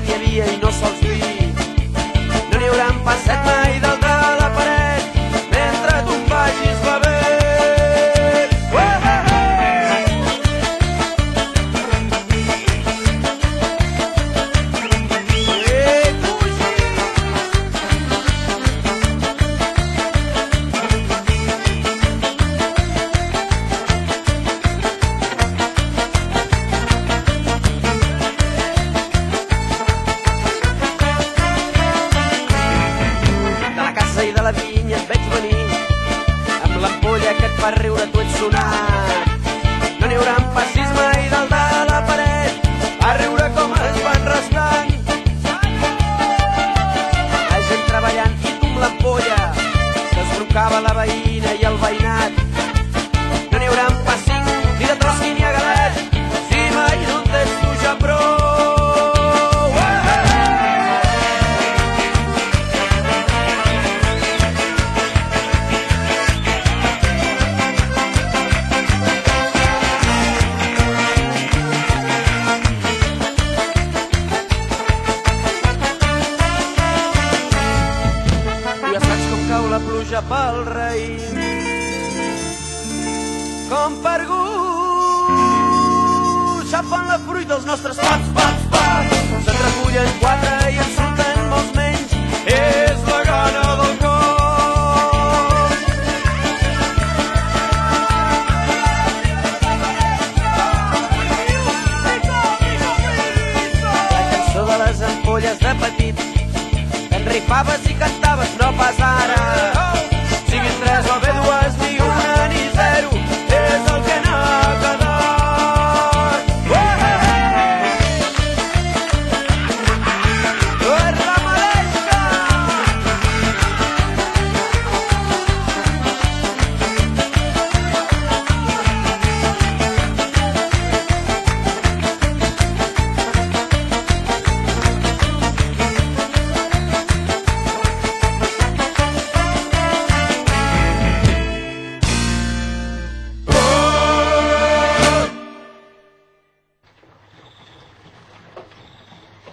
n'hi havia i no sols vi. No n'hi haurà passet mai dalt de la paret mentre tu em vagis bevent. I de la vinya et veig venir amb l'ampolla que et fa riure, tu ets sonat. No n'hi haurà passis mai dalt de la paret a riure com es van rasclant. La gent treballant i tu amb l'ampolla s'esbrocava la veïna i el veïnat. No n'hi haurà passing ni de trosqui ni a galet si mai no en tens tu ja prou. La pluja pel raïm com per gust xafen la fruita dels nostres pams, pams, pams. Se'n recullen 4 i en surten molts menys. És la gana del cor. La cançó de les ampolles de petit enrifaves i cantaves, no pas ara.